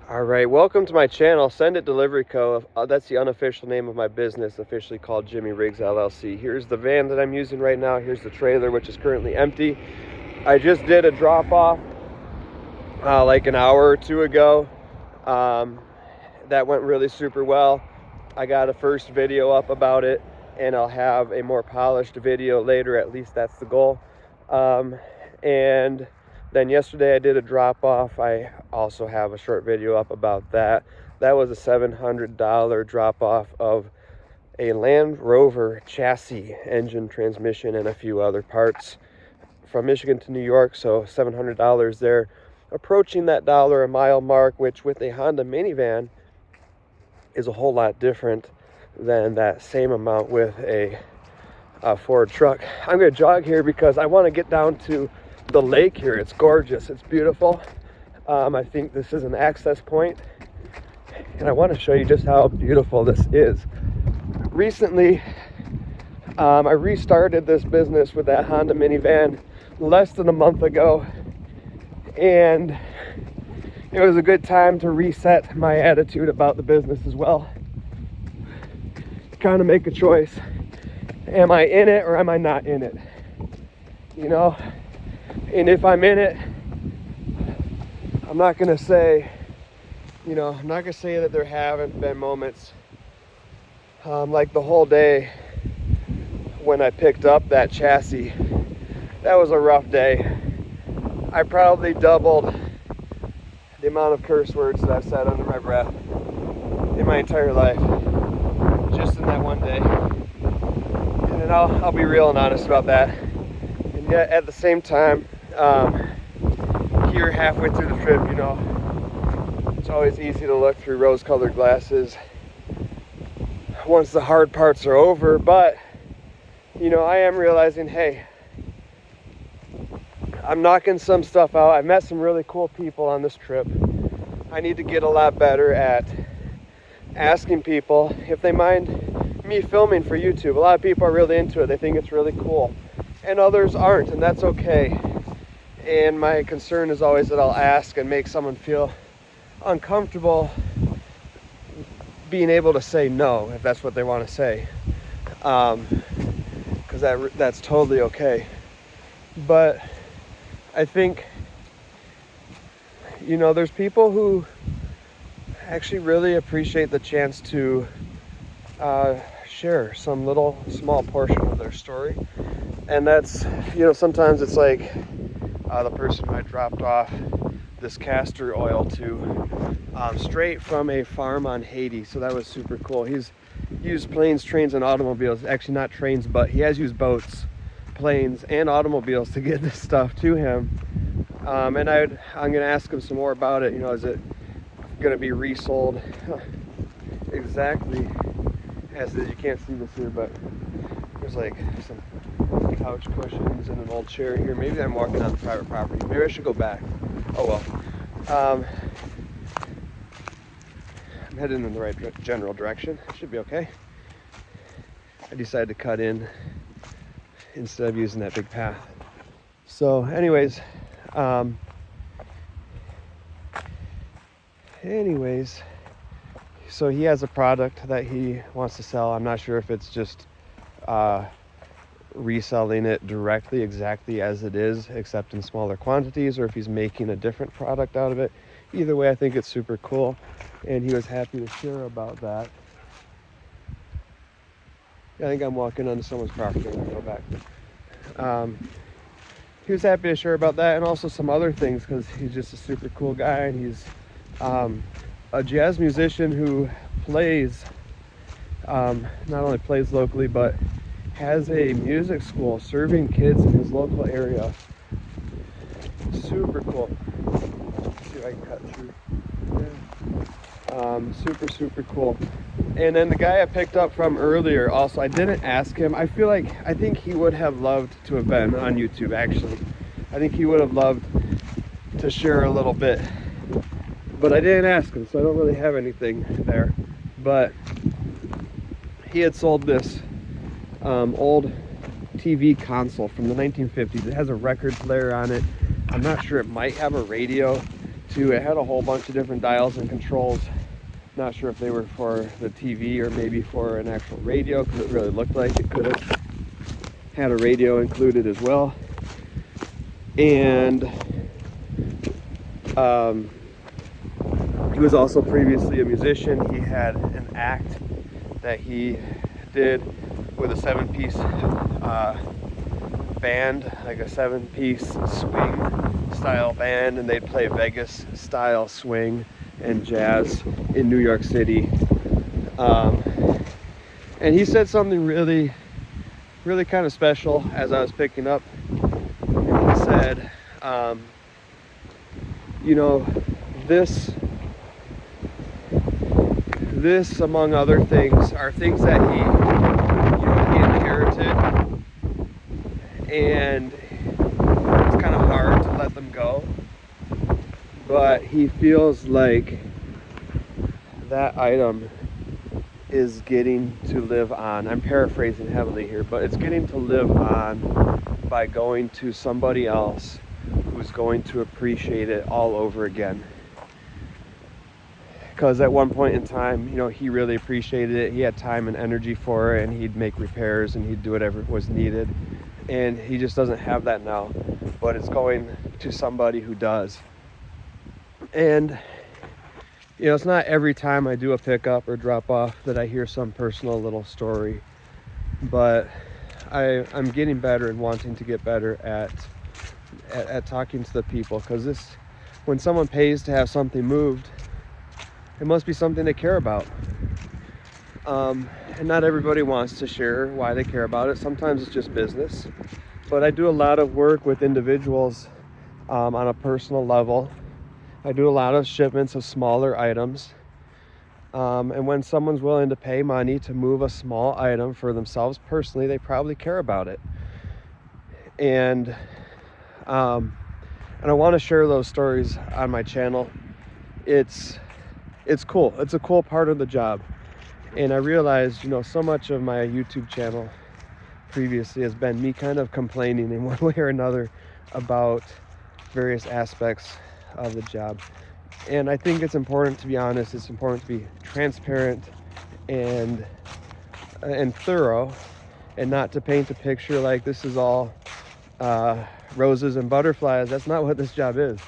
All right, welcome to my channel, Send It Delivery Co. That's the unofficial name of my business, officially called Jimmy Riggs LLC. Here's the van that I'm using right now. Here's the trailer, which is currently empty. I just did a drop off like an hour or two ago. That went really super well. I got a first video up about it, and I'll have a more polished video later. At least that's the goal. And then yesterday I did a drop off. I also have a short video up about that. That was a $700 drop off of a Land Rover chassis, engine, transmission, and a few other parts from Michigan to New York. So $700 there, approaching that dollar a mile mark, which with a Honda minivan is a whole lot different than that same amount with a Ford truck. I'm going to jog here because I want to get down to the lake here. It's gorgeous. It's beautiful. I think this is an access point, and I want to show you just how beautiful this is. Recently, I restarted this business with that Honda minivan less than a month ago, and it was a good time to reset my attitude about the business as well. Kind of make a choice. Am I in it or am I not in it? You know? And if I'm in it, I'm not going to say, I'm not going to say that there haven't been moments like the whole day when I picked up that chassis. That was a rough day. I probably doubled the amount of curse words that I've said under my breath in my entire life, just in that one day. And I'll be real and honest about that. And yet at the same time, here halfway through the trip, it's always easy to look through rose-colored glasses once the hard parts are over. But I am realizing, hey, I'm knocking some stuff out. I've met some really cool people on this trip. I need to get a lot better at asking people if they mind me filming for YouTube. A lot of people are really into it. They think it's really cool, and others aren't, and that's okay. And my concern is always that I'll ask and make someone feel uncomfortable being able to say no if that's what they want to say, because that's totally okay. But I think there's people who actually really appreciate the chance to share some little small portion of their story. And that's sometimes it's like the person who I dropped off this castor oil to straight from a farm on Haiti. So that was super cool. He's used planes, trains, and automobiles. Actually not trains, but he has used boats, planes, and automobiles to get this stuff to him. And I'm going to ask him some more about it. Is it going to be resold exactly as it is? You can't see this here, but there's like some couch cushions and an old chair here. Maybe I'm walking on private property. Maybe I should go back. Oh well. I'm heading in the right general direction. Should be okay. I decided to cut in instead of using that big path. So anyways, so he has a product that he wants to sell. I'm not sure if it's just reselling it directly exactly as it is, except in smaller quantities, or if he's making a different product out of it. Either way, I think it's super cool, and he was happy to share about that. I think I'm walking onto someone's property. I'm gonna go back. He was happy to share about that, and also some other things, because he's just a super cool guy, and he's a jazz musician who plays, not only plays locally, but has a music school serving kids in his local area. Super cool. Let's see if I can cut through. Yeah. Super cool. And then the guy I picked up from earlier, also, I didn't ask him. I think he would have loved to have been on YouTube, actually. I think he would have loved to share a little bit. But I didn't ask him, so I don't really have anything there. But he had sold this old TV console from the 1950s. It has a record player on it. I'm not sure, it might have a radio too. It had a whole bunch of different dials and controls. Not sure if they were for the TV or maybe for an actual radio, because it really looked like it could have had a radio included as well. And he was also previously a musician. He had an act that he did with a 7-piece band, like a 7-piece swing style band, and they'd play Vegas style swing and jazz in New York City. And he said something really kind of special as I was picking up. He said, you know, this among other things are things that he inherited, and it's kind of hard to let them go, but he feels like that item is getting to live on. I'm paraphrasing heavily here, but it's getting to live on by going to somebody else who's going to appreciate it all over again. Because at one point in time, you know, he really appreciated it. He had time and energy for it, and he'd make repairs and he'd do whatever was needed. And he just doesn't have that now, but it's going to somebody who does. And you know, it's not every time I do a pickup or drop off that I hear some personal little story, but I'm getting better and wanting to get better at talking to the people, because when someone pays to have something moved, it must be something they care about. And not everybody wants to share why they care about it. Sometimes it's just business. But I do a lot of work with individuals on a personal level. I do a lot of shipments of smaller items. And when someone's willing to pay money to move a small item for themselves personally, they probably care about it. And I want to share those stories on my channel. It's cool. It's a cool part of the job. And I realized, you know, so much of my YouTube channel previously has been me kind of complaining in one way or another about various aspects of the job. And I think it's important to be honest. It's important to be transparent and thorough, and not to paint a picture like this is all roses and butterflies. That's not what this job is.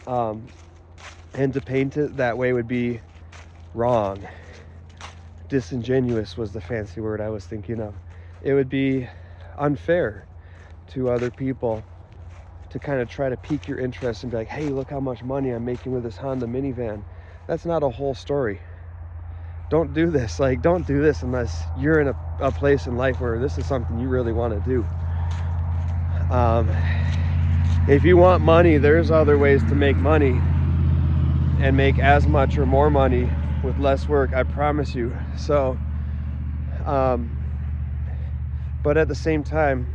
And to paint it that way would be wrong. Disingenuous was the fancy word I was thinking of. It would be unfair to other people to kind of try to pique your interest and be like, hey, look how much money I'm making with this Honda minivan. That's not a whole story. Don't do this. Like, don't do this unless you're in a place in life where this is something you really want to do. If you want money, there's other ways to make money and make as much or more money with less work, I promise you. So, but at the same time,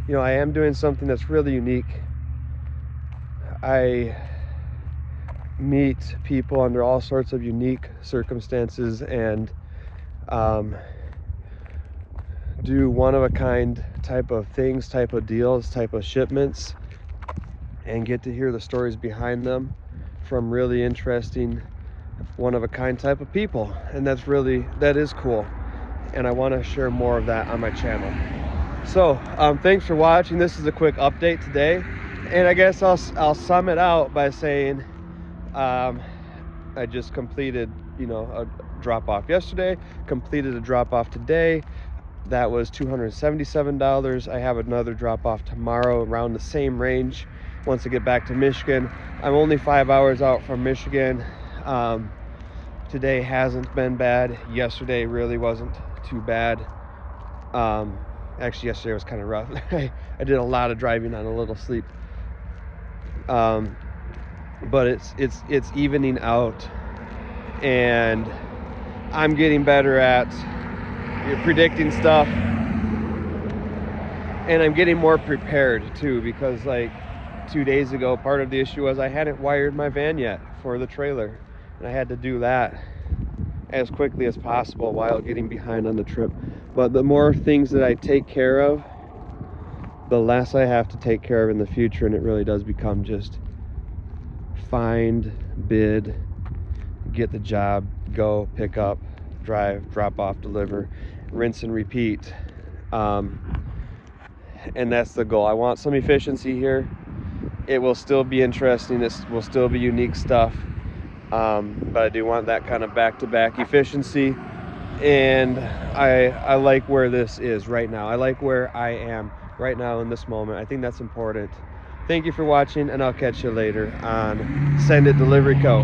you know, I am doing something that's really unique. I meet people under all sorts of unique circumstances and do one-of-a-kind type of things, type of deals, type of shipments, and get to hear the stories behind them from really interesting, one-of-a-kind type of people. And that is cool. And I want to share more of that on my channel. So thanks for watching. This is a quick update today, and I guess I'll sum it out by saying I just completed, you know, a drop off yesterday, completed a drop off today. That was $277. I have another drop off tomorrow around the same range once I get back to Michigan. I'm only 5 hours out from Michigan. Today hasn't been bad. Yesterday really wasn't too bad. Actually, yesterday was kind of rough. I did a lot of driving on a little sleep. But it's evening out, and I'm getting better at predicting stuff, and I'm getting more prepared too, because like 2 days ago, part of the issue was I hadn't wired my van yet for the trailer, and I had to do that as quickly as possible while getting behind on the trip. But the more things that I take care of, the less I have to take care of in the future, and it really does become just find, bid, get the job, go, pick up, drive, drop off, deliver, rinse and repeat. And that's the goal. I want some efficiency here. It will still be interesting. It will still be unique stuff. But I do want that kind of back-to-back efficiency. And I like where this is right now. I like where I am right now in this moment. I think that's important. Thank you for watching, and I'll catch you later on Send It Delivery Co.